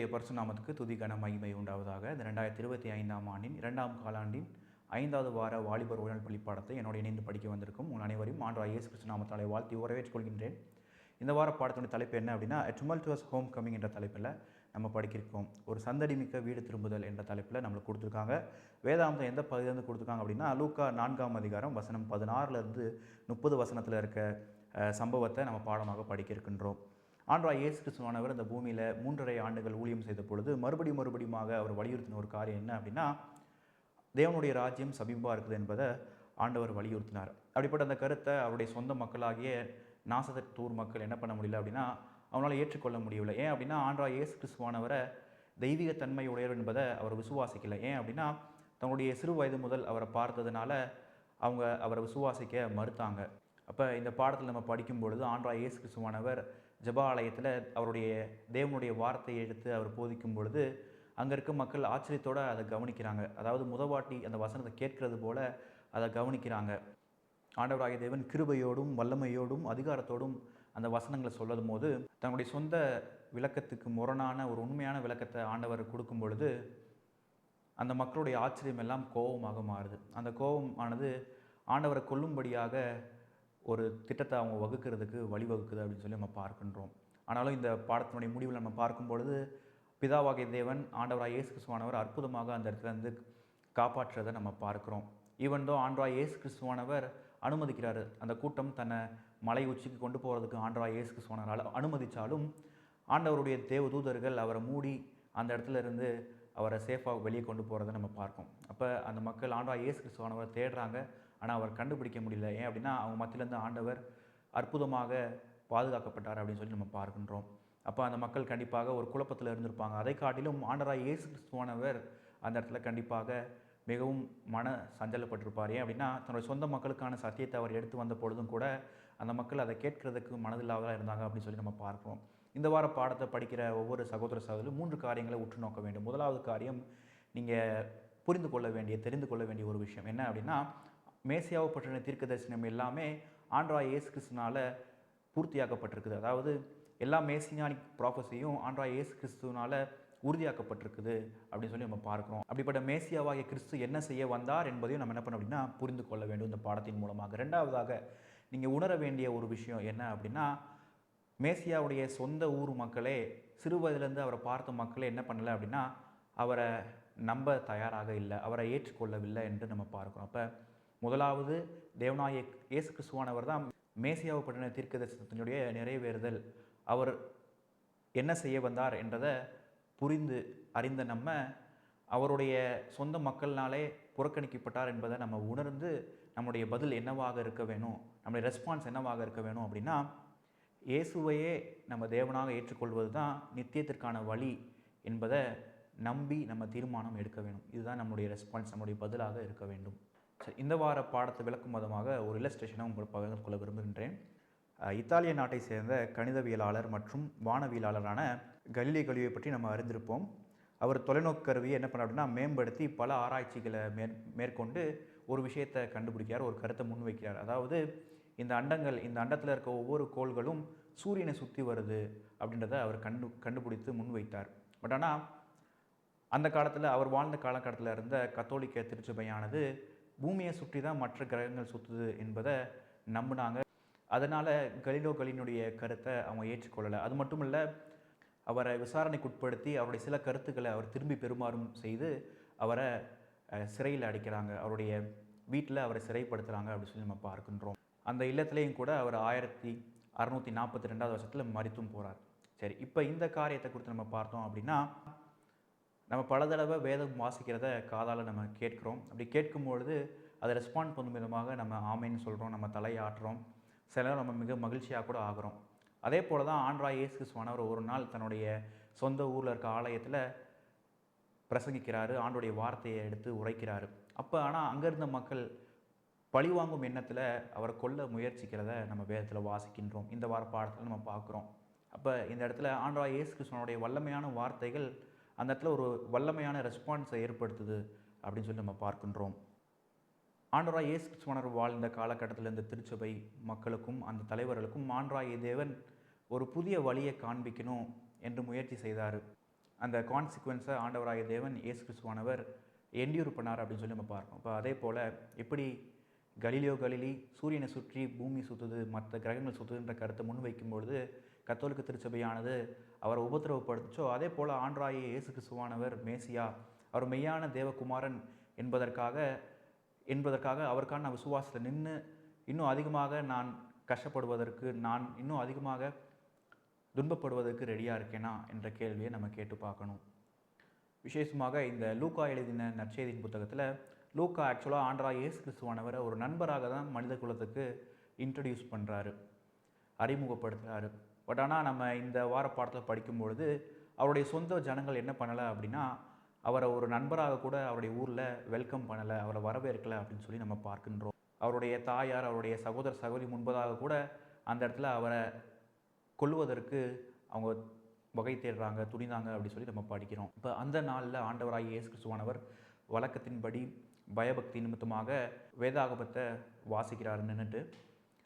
கர்த்தருடைய பரிசுத்த நாமத்துக்கு துதி கன மகிமை உண்டாவதாக. இந்த 2025ஆம் ஆண்டின் 2ஆம் காலாண்டின் 5வது வார வாலிபர் உடல் பள்ளி பாடத்தை என்னோடு இணைந்து படிக்க வந்திருக்கும் உங்கள் அனைவரையும் ஆண்டவராகிய இயேசு கிறிஸ்து நாமத்தாலே வாழ்த்தி வரவேற்றுக் கொள்கின்றேன். இந்த வார பாடத்தினுடைய தலைப்பு என்ன அப்படின்னா, tumultuous ஹோம் கமிங் என்ற தலைப்பில் நம்ம படிக்கிறோம். ஒரு சந்தடி மிக்க வீடு திரும்புதல் என்ற தலைப்பில் நம்மளுக்கு கொடுத்துருக்காங்க. வேதாந்தம் எந்த பகுதியிலேருந்து கொடுத்துருக்காங்க அப்படின்னா, லூக்கா 4ஆம் அதிகாரம் வசனம் 16லேருந்து 30 வசனத்தில் இருக்க சம்பவத்தை நம்ம பாடமாக படிக்க இருக்கின்றோம். ஆண்டவராகிய இயேசு கிறிஸ்துவானவர் இந்த பூமியில் 3½ ஆண்டுகள் ஊழியம் செய்த பொழுது மறுபடியுமாக அவர் வலியுறுத்தின ஒரு காரியம் என்ன அப்படின்னா, தேவனுடைய ராஜ்யம் சமீபமாக இருக்குது என்பதை ஆண்டவர் வலியுறுத்தினார். அப்படிப்பட்ட அந்த கருத்தை அவருடைய சொந்த மக்களாகிய நாசரேத் மக்கள் என்ன பண்ண முடியல அப்படின்னா, அவனால் ஏற்றுக்கொள்ள முடியவில்லை. ஏன் அப்படின்னா, ஆண்டவராகிய இயேசு கிறிஸ்துவானவரை தெய்வீக தன்மை உடையவர் என்பதை அவர் விசுவாசிக்கலை. ஏன் அப்படின்னா, தன்னுடைய சிறு வயது முதல் அவரை பார்த்ததுனால அவங்க அவரை விசுவாசிக்க மறுத்தாங்க. அப்போ இந்த பாடத்தில் நம்ம படிக்கும் பொழுது ஆண்டவராகிய இயேசு கிறிஸ்துவானவர் ஜெப ஆலயத்தில் அவருடைய தேவனுடைய வார்த்தையை எடுத்து அவர் போதிக்கும் பொழுது அங்கே இருக்க மக்கள் ஆச்சரியத்தோடு அதை கவனிக்கிறாங்க. அதாவது முதவாட்டி அந்த வசனத்தை கேட்கறது போல் அதை கவனிக்கிறாங்க. ஆண்டவராகிய தேவன் கிருபையோடும் வல்லமையோடும் அதிகாரத்தோடும் அந்த வசனங்களை சொல்லும் போது தன்னுடைய சொந்த விளக்கத்துக்கு முரணான ஒரு உண்மையான விளக்கத்தை ஆண்டவர் கொடுக்கும் பொழுது அந்த மக்களுடைய ஆச்சரியம் எல்லாம் கோபமாக மாறுது. அந்த கோபமானது ஆண்டவரை கொல்லும்படியாக ஒரு திட்டத்தை அவங்க வகுக்கிறதுக்கு வழிவகுக்குது அப்படின்னு சொல்லி நம்ம பார்க்கின்றோம். ஆனாலும் இந்த பாடத்தினுடைய முடிவில் நம்ம பார்க்கும் பொழுது பிதாவாகிய தேவன் ஆண்டவராகிய இயேசு கிறிஸ்துவானவர் அற்புதமாக அந்த இடத்துல இருந்து காப்பாற்றுறதை நம்ம பார்க்குறோம். ஈவன் தோ ஆண்டவராகிய இயேசு கிறிஸ்துவானவர் அனுமதிக்கிறாரு. அந்த கூட்டம் தன்னை மலை உச்சிக்கு கொண்டு போகிறதுக்கு ஆண்டவராகிய இயேசு கிறிஸ்துவானவர் அனுமதித்தாலும் ஆண்டவருடைய தேவதூதர்கள் அவரை மூடி அந்த இடத்துல இருந்து அவரை சேஃபாக வெளியே கொண்டு போகிறத நம்ம பார்ப்போம். அப்போ அந்த மக்கள் ஆண்டவராகிய இயேசு கிறிஸ்துவானவரை தேடுறாங்க. ஆனால் அவர் கண்டுபிடிக்க முடியல. ஏன் அப்படின்னா, அவங்க மத்தியிலேருந்து ஆண்டவர் அற்புதமாக பாதுகாக்கப்பட்டார் அப்படின்னு சொல்லி நம்ம பார்க்கின்றோம். அப்போ அந்த மக்கள் கண்டிப்பாக ஒரு குழப்பத்தில் இருந்திருப்பாங்க. அதை காட்டிலும் ஆண்டவராகிய இயேசு கிறிஸ்துவானவர் அந்த இடத்துல கண்டிப்பாக மிகவும் மன சஞ்சலப்பட்டிருப்பார். ஏன் அப்படின்னா, தன்னுடைய சொந்த மக்களுக்கான சத்தியத்தை அவர் எடுத்து வந்த பொழுதும் கூட அந்த மக்கள் அதை கேட்கறதுக்கு மனதில்லாததாக இருந்தாங்க அப்படின்னு சொல்லி நம்ம பார்ப்போம். இந்த வார பாடத்தை படிக்கிற ஒவ்வொரு சகோதர சகோதரியும் 3 காரியங்களை உற்று நோக்க வேண்டும். முதலாவது காரியம், நீங்கள் புரிந்து கொள்ள வேண்டிய தெரிந்து கொள்ள வேண்டிய ஒரு விஷயம் என்ன அப்படின்னா, மேசியாவை பற்றின தீர்க்க தரிசனம் எல்லாமே ஆண்டவராகிய இயேசு கிறிஸ்துவினால் பூர்த்தியாக்கப்பட்டிருக்குது. அதாவது எல்லா மேசியானிக் ப்ராஃபஸியும் ஆண்டவராகிய இயேசு கிறிஸ்துவினால் உறுதியாக்கப்பட்டிருக்குது அப்படின்னு சொல்லி நம்ம பார்க்குறோம். அப்படிப்பட்ட மேசியாவாகிய கிறிஸ்து என்ன செய்ய வந்தார் என்பதையும் நம்ம என்ன பண்ணோம் அப்படின்னா புரிந்து கொள்ள வேண்டும் இந்த பாடத்தின் மூலமாக. 2வதாக நீங்கள் உணர வேண்டிய ஒரு விஷயம் என்ன அப்படின்னா, மேசியாவுடைய சொந்த ஊர் மக்களே, சிறு வயதிலேருந்து அவரை பார்த்த மக்களே என்ன பண்ணலை அப்படின்னா அவரை நம்ப தயாராக இல்லை, அவரை ஏற்றுக்கொள்ளவில்லை என்று நம்ம பார்க்குறோம். அப்போ முதலாவது தேவனாகிய இயேசு கிறிஸ்துவானவர் தான் மேசியாவை பற்றின தீர்க்க தரிசனத்தினுடைய நிறைவேறுதல். அவர் என்ன செய்ய வந்தார் என்றதை புரிந்து அறிந்த நம்ம அவருடைய சொந்த மக்கள்னாலே புறக்கணிக்கப்பட்டார் என்பதை நம்ம உணர்ந்து நம்முடைய பதில் என்னவாக இருக்க வேணும், நம்முடைய ரெஸ்பான்ஸ் என்னவாக இருக்க வேணும் அப்படின்னா, இயேசுவையே நம்ம தேவனாக ஏற்றுக்கொள்வது தான் நித்தியத்திற்கான வழி என்பதை நம்பி நம்ம தீர்மானம் எடுக்க வேணும். இதுதான் நம்முடைய ரெஸ்பான்ஸ், நம்முடைய பதிலாக இருக்க வேண்டும். சரி, இந்த வார பாடத்தை விளக்கும் விதமாக ஒரு இல்லஸ்ட்ரேஷனை உங்களுக்கு பகிர்ந்து கொள்ள விரும்புகின்றேன். இத்தாலிய நாட்டை சேர்ந்த கணிதவியலாளர் மற்றும் வானவியலாளரான கலீலியோ பற்றி நம்ம அறிந்திருப்போம். அவர் தொலைநோக்கு கருவியை என்ன பண்ண அப்படின்னா மேம்படுத்தி பல ஆராய்ச்சிகளை மேற்கொண்டு ஒரு விஷயத்தை கண்டுபிடிக்கிறார், ஒரு கருத்தை முன்வைக்கிறார். அதாவது இந்த அண்டத்தில் இருக்க ஒவ்வொரு கோள்களும் சூரியனை சுற்றி வருது அப்படின்றத அவர் கண்டுபிடித்து முன்வைத்தார். பட் ஆனால் அந்த காலத்தில் அவர் வாழ்ந்த காலகட்டத்தில் இருந்த கத்தோலிக்க திருச்சபையானது பூமியை சுற்றி தான் மற்ற கிரகங்கள் சுற்றுது என்பதை நம்பினாங்க. அதனால் கலீலியோவினுடைய கருத்தை அவங்க ஏற்றுக்கொள்ளலை. அது மட்டும் இல்லை, அவரை விசாரணைக்கு உட்படுத்தி அவருடைய சில கருத்துக்களை அவர் திரும்பி பெறுமாறும் செய்து அவரை சிறையில் அடைக்கிறாங்க. அவருடைய வீட்டில் அவரை சிறைப்படுத்துகிறாங்க அப்படின்னு சொல்லி நம்ம பார்க்கின்றோம். அந்த இல்லத்திலையும் கூட அவர் 1642 வருஷத்தில் மரித்தும் போகிறார். சரி, இப்போ இந்த காரியத்தை குறித்து நம்ம பார்த்தோம் அப்படின்னா, நம்ம பல தடவை வேதம் வாசிக்கிறத காதால் நம்ம கேட்குறோம். அப்படி கேட்கும்பொழுது அதை ரெஸ்பாண்ட் பண்ணும் விதமாக நம்ம ஆமைன்னு சொல்கிறோம், நம்ம தலையாட்டுறோம், சில நேரம் நம்ம மிக மகிழ்ச்சியாக கூட ஆகிறோம். அதே போல் தான் ஆண்டவராகிய இயேசு கிறிஸ்துவானவர் ஒரு நாள் தன்னுடைய சொந்த ஊரில் இருக்க ஆலயத்தில் பிரசங்கிக்கிறாரு, ஆண்டோடைய வார்த்தையை எடுத்து உரைக்கிறாரு. அப்போ ஆனால் அங்கே இருந்த மக்கள் பழிவாங்கும் எண்ணத்தில் அவரை கொல்ல முயற்சிக்கிறத நம்ம வேதத்தில் வாசிக்கின்றோம். இந்த வார பாடத்தில் நம்ம பார்க்குறோம். அப்போ இந்த இடத்துல ஆண்டவராகிய இயேசு கிறிஸ்துவனுடைய வல்லமையான வார்த்தைகள் அந்த இடத்துல ஒரு வல்லமையான ரெஸ்பான்ஸை ஏற்படுத்துது அப்படின்னு சொல்லி நம்ம பார்க்கின்றோம். ஆண்டவராகிய இயேசு கிறிஸ்துவானவர் வாழ்ந்த காலகட்டத்தில் இந்த திருச்சபை மக்களுக்கும் அந்த தலைவர்களுக்கும் ஆண்டவராகிய தேவன் ஒரு புதிய வழியை காண்பிக்கணும் என்று முயற்சி செய்தார். அந்த கான்சிக்வன்ஸை ஆண்டவராகிய தேவன் இயேசு கிறிஸ்துவானவர் என்டியூர் பண்ணார் அப்படின்னு சொல்லி நம்ம பார்க்கணும். இப்போ அதே போல் எப்படி கலீலியோ கலிலி சூரியனை சுற்றி பூமி சுற்றுது, மற்ற கிரகங்கள் சுற்றுதுன்ற கருத்தை முன்வைக்கும்பொழுது கத்தோலிக்க திருச்சபையானது அவரை உபத்திரவப்படுத்துச்சோ, அதே போல் ஆண்டவராகிய இயேசு கிறிஸ்துவானவர் மேசியா, அவர் மெய்யான தேவகுமாரன் என்பதற்காக அவருக்கான விசுவாசத்தில் நின்று இன்னும் அதிகமாக நான் கஷ்டப்படுவதற்கு, நான் இன்னும் அதிகமாக துன்பப்படுவதற்கு ரெடியாக இருக்கேனா என்ற கேள்வியை நம்ம கேட்டு பார்க்கணும். விசேஷமாக இந்த லூக்கா எழுதின நற்செய்தியின் புத்தகத்தில் லூக்கா ஆக்சுவலாக ஆண்டவராகிய இயேசு கிறிஸ்துவானவரை ஒரு நண்பராக தான் மனித குலத்துக்கு இன்ட்ரடியூஸ் பண்ணுறாரு, அறிமுகப்படுத்துகிறாரு. பட் ஆனால் நம்ம இந்த வார பாடத்தில் படிக்கும்பொழுது அவருடைய சொந்த ஜனங்கள் என்ன பண்ணலை அப்படின்னா, அவரை ஒரு நண்பராக கூட அவருடைய ஊரில் வெல்கம் பண்ணலை, அவரை வரவேற்கலை அப்படின்னு சொல்லி நம்ம பார்க்கின்றோம். அவருடைய தாயார், அவருடைய சகோதர சகோதரி முன்பதாக கூட அந்த இடத்துல அவரை கொல்லுவதற்கு அவங்க வகை தேடுறாங்க, துணிந்தாங்க அப்படி சொல்லி நம்ம படிக்கிறோம். இப்போ அந்த நாளில் ஆண்டவராகிய இயேசு கிறிஸ்துவானவர் வழக்கத்தின்படி பயபக்தி நிமித்தமாக வேதாகமத்தை வாசிக்கிறார் நின்றுட்டு.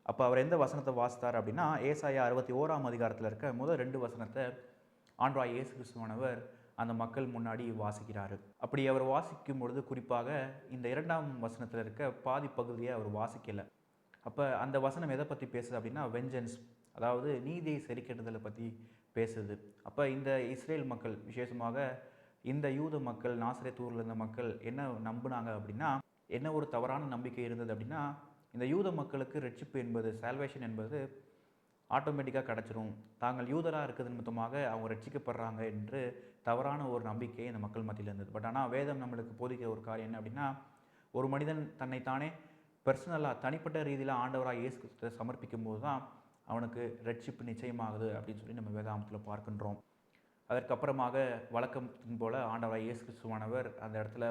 அப்போ அவர் எந்த வசனத்தை வாசித்தார் அப்படின்னா, ஏசாயா 61ஆம் அதிகாரத்தில் இருக்க முதல் 2 வசனத்தை ஆண்டவராகிய இயேசு கிறிஸ்துவானவர் அந்த மக்கள் முன்னாடி வாசிக்கிறாரு. அப்படி அவர் வாசிக்கும் பொழுது குறிப்பாக இந்த 2ஆம் வசனத்தில் இருக்க பாதி பகுதியை அவர் வாசிக்கலை. அப்போ அந்த வசனம் எதை பற்றி பேசுது அப்படின்னா, வெஞ்சன்ஸ், அதாவது நீதியை சரிக்கட்டுதலை பற்றி பேசுது. அப்போ இந்த இஸ்ரேல் மக்கள், விசேஷமாக இந்த யூத மக்கள், நாசரேத் ஊரில் இருந்த மக்கள் என்ன நம்பினாங்க அப்படின்னா, என்ன ஒரு தவறான நம்பிக்கை இருந்தது அப்படின்னா, இந்த யூத மக்களுக்கு ரட்சிப்பு என்பது, சால்வேஷன் என்பது ஆட்டோமேட்டிக்காக கிடச்சிரும், தாங்கள் யூதராக இருக்கிறது நிமித்தமாக அவங்க ரட்சிக்கப்படுறாங்க என்று தவறான ஒரு நம்பிக்கை இந்த மக்கள் மத்தியில் இருந்தது. பட் ஆனால் வேதம் நம்மளுக்கு போதிக்கிற ஒரு காரியம் என்ன அப்படின்னா, ஒரு மனிதன் தன்னைத்தானே பர்சனலாக தனிப்பட்ட ரீதியில் ஆண்டவராக இயேசு கிறிஸ்துவை சமர்ப்பிக்கும் போது தான் அவனுக்கு ரட்சிப்பு நிச்சயமாகுது அப்படின்னு சொல்லி நம்ம வேதாகமத்தில் பார்க்கின்றோம். அதற்கப்புறமாக வழக்கத்தின் போல் ஆண்டவராக இயேசு கிறிஸ்துவானவர் அந்த இடத்துல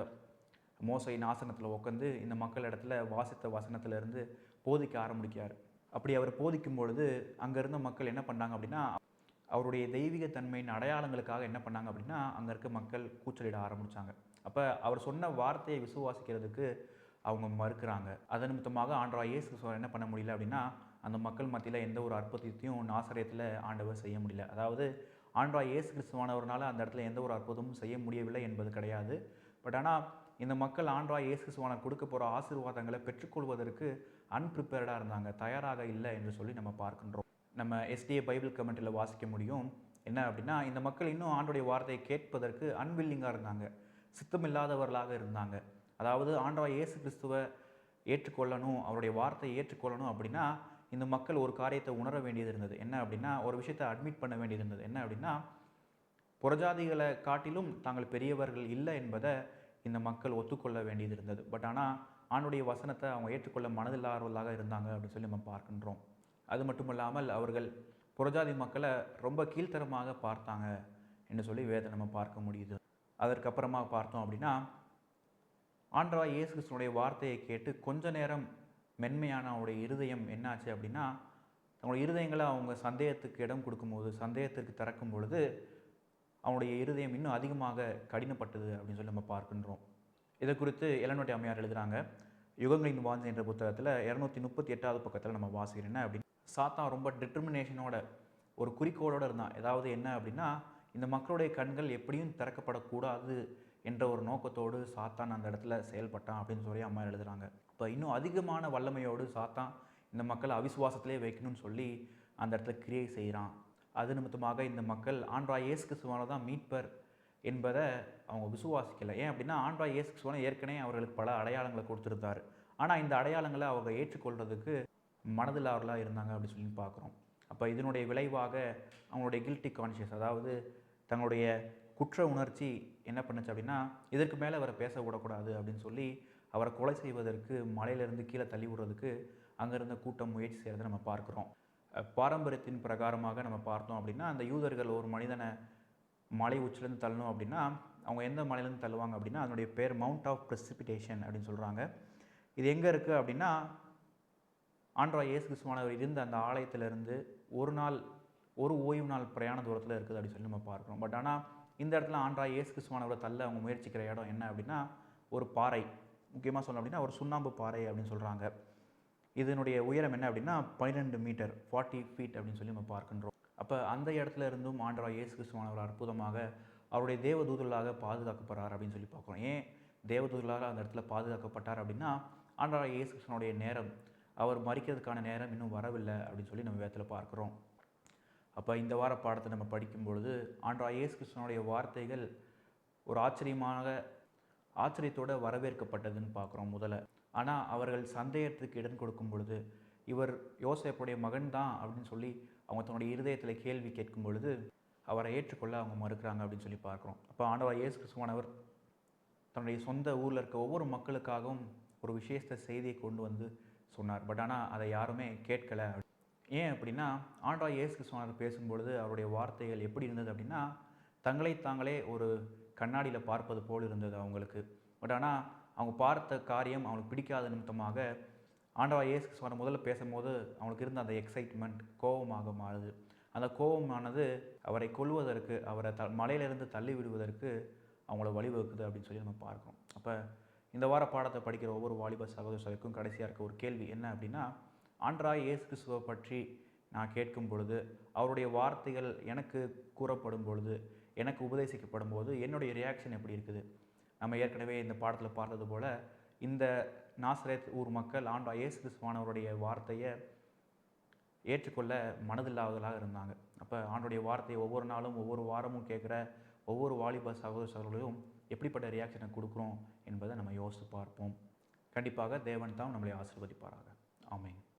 மோசையின் ஆசனத்தில் உட்காந்து இந்த மக்கள் இடத்துல வாசித்த வசனத்திலிருந்து போதிக்க ஆரம்பிக்கிறார். அப்படி அவர் போதிக்கும் பொழுது அங்கே இருந்த மக்கள் என்ன பண்ணாங்க அப்படின்னா, அவருடைய தெய்வீக தன்மையின் அடையாளங்களுக்காக என்ன பண்ணாங்க அப்படின்னா, அங்கே இருக்க மக்கள் கூச்சலிட ஆரம்பித்தாங்க. அப்போ அவர் சொன்ன வார்த்தையை விசுவாசிக்கிறதுக்கு அவங்க மறுக்கிறாங்க. அதன் நிமித்தமாக ஆண்டவராகிய இயேசு கிறிஸ்துவால் என்ன பண்ண முடியல அப்படின்னா, அந்த மக்கள் மத்தியில் எந்த ஒரு அற்புதத்தையும் நாசரேத்தில் ஆண்டவர் செய்ய முடியல. அதாவது ஆண்டவராகிய இயேசு கிறிஸ்துவானவர்னால அந்த இடத்துல எந்த ஒரு அற்புதமும் செய்ய முடியவில்லை என்பது கிடையாது. பட் ஆனால் இந்த மக்கள் ஆண்டவராகிய இயேசு கிறிஸ்துவானவர் கொடுக்க போகிற ஆசீர்வாதங்களை பெற்றுக்கொள்வதற்கு அன்பிரிப்பேர்டாக இருந்தாங்க, தயாராக இல்லை என்று சொல்லி நம்ம பார்க்கின்றோம். நம்ம SDA பைபிள் கமெண்ட்டில் வாசிக்க முடியும். என்ன அப்படின்னா, இந்த மக்கள் இன்னும் ஆண்டவருடைய வார்த்தையை கேட்பதற்கு அன்வில்லிங்காக இருந்தாங்க, சித்தமில்லாதவர்களாக இருந்தாங்க. அதாவது ஆண்டவராகிய இயேசு கிறிஸ்துவை ஏற்றுக்கொள்ளணும், அவருடைய வார்த்தையை ஏற்றுக்கொள்ளணும் அப்படின்னா இந்த மக்கள் ஒரு காரியத்தை உணர வேண்டியது இருந்தது. என்ன அப்படின்னா, ஒரு விஷயத்தை அட்மிட் பண்ண வேண்டியது இருந்தது. என்ன அப்படின்னா, புறஜாதிகளை காட்டிலும் தாங்கள் பெரியவர்கள் இல்லை என்பதை இந்த மக்கள் ஒத்துக்கொள்ள வேண்டியது இருந்தது. பட் ஆனால் ஆண்டவருடைய வசனத்தை அவங்க ஏற்றுக்கொள்ள மனதில்லாதவர்களாக இருந்தாங்க அப்படின்னு சொல்லி நம்ம பார்க்கின்றோம். அது மட்டும் இல்லாமல் அவர்கள் புறஜாதி மக்களை ரொம்ப கீழ்த்தரமாக பார்த்தாங்க என்று சொல்லி வேதத்தை நம்ம பார்க்க முடியுது. அதற்கப்புறமா பார்த்தோம் அப்படின்னா, ஆண்டவராகிய இயேசு கிறிஸ்துவினுடைய வார்த்தையை கேட்டு கொஞ்ச நேரம் மென்மையான அவருடைய இருதயம் என்னாச்சு அப்படின்னா, அவங்களுடைய இருதயங்களை அவங்க சந்தேகத்துக்கு இடம் கொடுக்கும்போது, சந்தேகத்திற்கு திறக்கும் பொழுது அவனுடைய இருதயம் இன்னும் அதிகமாக கடினப்பட்டது அப்படின்னு சொல்லி நம்ம பார்க்கின்றோம். இதை குறித்து எலன் ஒயிட் அம்மையார் எழுதுகிறாங்க. யுகங்களின் வாஞ்சை என்ற புத்தகத்தில் 238வது பக்கத்தில் நம்ம வாசிக்கிறோம். என்ன அப்படின்னு, சாத்தான் ரொம்ப டிட்டர்மினேஷனோட, ஒரு குறிக்கோளோடு இருந்தான். ஏதாவது என்ன அப்படின்னா, இந்த மக்களுடைய கண்கள் எப்படியும் திறக்கப்படக்கூடாது என்ற ஒரு நோக்கத்தோடு சாத்தான் அந்த இடத்துல செயல்பட்டான் அப்படின்னு சொல்லி அம்மா எழுதுகிறாங்க. இப்போ இன்னும் அதிகமான வல்லமையோடு சாத்தான் இந்த மக்களை அவிசுவாசத்திலே வைக்கணும்னு சொல்லி அந்த இடத்துல கிரியை செய்கிறான். அது நிமித்தமாக இந்த மக்கள் ஆண்டவராகிய இயேசு கிறிஸ்துவான தான் மீட்பர் என்பதை அவங்க விசுவாசிக்கலை. ஏன் அப்படின்னா, ஆண்டவராகிய இயேசு கிறிஸ்துவான ஏற்கனவே அவர்களுக்கு பல அடையாளங்களை கொடுத்துருந்தார். ஆனால் இந்த அடையாளங்களை அவங்க ஏற்றுக்கொள்கிறதுக்கு மனதில்லாதவர்களாக இருந்தாங்க அப்படின்னு சொல்லி பார்க்குறோம். அப்போ இதனுடைய விளைவாக அவங்களுடைய கில்ட்டி கான்ஷியஸ், அதாவது தங்களுடைய குற்ற உணர்ச்சி என்ன பண்ணுச்சு அப்படின்னா, இதற்கு மேலே அவரை பேச விடக்கூடாது அப்படின்னு சொல்லி அவரை கொலை செய்வதற்கு, மலையிலேருந்து கீழே தள்ளி விடுறதுக்கு அங்கே இருந்த கூட்டம் முயற்சி செய்கிறத நம்ம பார்க்குறோம். பாரம்பரியத்தின் பிரகாரமாக நம்ம பார்த்தோம் அப்படின்னா, அந்த யூதர்கள் ஒரு மனிதனை மலை உச்சிலேருந்து தள்ளணும் அப்படின்னா அவங்க எந்த மலையிலேருந்து தள்ளுவாங்க அப்படின்னா, அதனுடைய பேர் மவுண்ட் ஆஃப் ப்ரெசிபிடேஷன் அப்படின்னு சொல்கிறாங்க. இது எங்கே இருக்குது அப்படின்னா, ஆண்டவராகிய இயேசு கிறிஸ்துவானவர் இருந்த அந்த ஆலயத்திலிருந்து ஒரு ஓய்வு நாள் பிரயாண தூரத்தில் இருக்குது அப்படின்னு சொல்லி நம்ம பார்க்குறோம். பட் ஆனால் இந்த இடத்துல ஆண்டவராகிய இயேசு கிறிஸ்துவானவரை தள்ள அவங்க முயற்சிக்கிற இடம் என்ன அப்படின்னா, ஒரு பாறை, முக்கியமாக சொல்லணும் அப்படின்னா ஒரு சுண்ணாம்பு பாறை அப்படின்னு சொல்கிறாங்க. இதனுடைய உயரம் என்ன அப்படின்னா 12 மீட்டர், 40 ஃபீட் அப்படின்னு சொல்லி நம்ம பார்க்கின்றோம். அப்போ அந்த இடத்துல இருந்தும் ஆண்டவராகிய இயேசு கிறிஸ்துவானவர் அற்புதமாக அவருடைய தேவதூதர்களாக பாதுகாக்கப்படுறார் அப்படின்னு சொல்லி பார்க்குறோம். ஏன் தேவதூதர்களாக அந்த இடத்துல பாதுகாக்கப்பட்டார் அப்படின்னா, ஆண்டவராகிய இயேசு கிறிஸ்துவினுடைய நேரம், அவர் மரிக்கிறதுக்கான நேரம் இன்னும் வரவில்லை அப்படின்னு சொல்லி நம்ம வேதத்தில் பார்க்குறோம். அப்போ இந்த வார பாடத்தை நம்ம படிக்கும் பொழுது ஆண்டவராகிய இயேசு கிறிஸ்துவினுடைய வார்த்தைகள் ஒரு ஆச்சரியத்தோடு வரவேற்கப்பட்டதுன்னு பார்க்குறோம் முதல்ல. ஆனால் அவர்கள் சந்தேகத்துக்கு இடம் கொடுக்கும் பொழுது, இவர் யோசேப்புடைய மகன் தான் அப்படின்னு சொல்லி அவங்க தன்னுடைய இருதயத்தில் கேள்வி கேட்கும் பொழுது அவரை ஏற்றுக்கொள்ள அவங்க மறுக்கிறாங்க அப்படின்னு சொல்லி பார்க்குறோம். அப்போ ஆண்டவர் இயேசு கிறிஸ்துவானவர் தன்னுடைய சொந்த ஊரில் இருக்க ஒவ்வொரு மக்களுக்காகவும் ஒரு விசேஷ செய்தியை கொண்டு வந்து சொன்னார். பட் ஆனால் அதை யாருமே கேட்கலை. ஏன் அப்படின்னா, ஆண்டவர் இயேசு கிறிஸ்துவானவர் பேசும்பொழுது அவருடைய வார்த்தைகள் எப்படி இருந்தது அப்படின்னா, தங்களை தாங்களே ஒரு கண்ணாடியில் பார்ப்பது போல் இருந்தது அவங்களுக்கு. பட் ஆனால் அவங்க பார்த்த காரியம் அவங்களுக்கு பிடிக்காத நிமித்தமாக ஆண்டவர் இயேசு கிறிஸ்துவானவர் முதல்ல பேசும்போது அவங்களுக்கு இருந்த அந்த எக்ஸைட்மெண்ட் கோபமாக மாறுது. அந்த கோபமானது அவரை கொல்வதற்கு, அவரை மலையிலிருந்து தள்ளி விடுவதற்கு அவங்கள வழிவகுக்குது அப்படின்னு சொல்லி நம்ம பார்க்கணும். அப்போ இந்த வார பாடத்தை படிக்கிற ஒவ்வொரு வாலிப சகோதரர்களுக்கும் கடைசியாக இருக்க ஒரு கேள்வி என்ன அப்படின்னா, ஆண்டவராகிய இயேசு கிறிஸ்துவை பற்றி நான் கேட்கும் பொழுது, அவருடைய வார்த்தைகள் எனக்கு கூறப்படும் பொழுது, எனக்கு உபதேசிக்கப்படும் போது என்னுடைய ரியாக்ஷன் எப்படி இருக்குது? நம்ம ஏற்கனவே இந்த பாடத்தில் பார்த்தது போல், இந்த நாசரேத் ஊர் மக்கள் ஆண்டவராகிய இயேசு கிறிஸ்துவானவருடைய வார்த்தையை ஏற்றுக்கொள்ள மனதில்லாதவர்களாக இருந்தாங்க. அப்போ ஆண்டவருடைய வார்த்தையை ஒவ்வொரு நாளும் ஒவ்வொரு வாரமும் கேட்குற ஒவ்வொரு வாலிப சகோதரர்களையும் எப்படிப்பட்ட ரியாக்ஷனை கொடுக்குறோம் என்பதை நம்ம யோசித்து பார்ப்போம். கண்டிப்பாக தேவன் தான் நம்மளை ஆசீர்வதிப்பாராக. ஆமென்.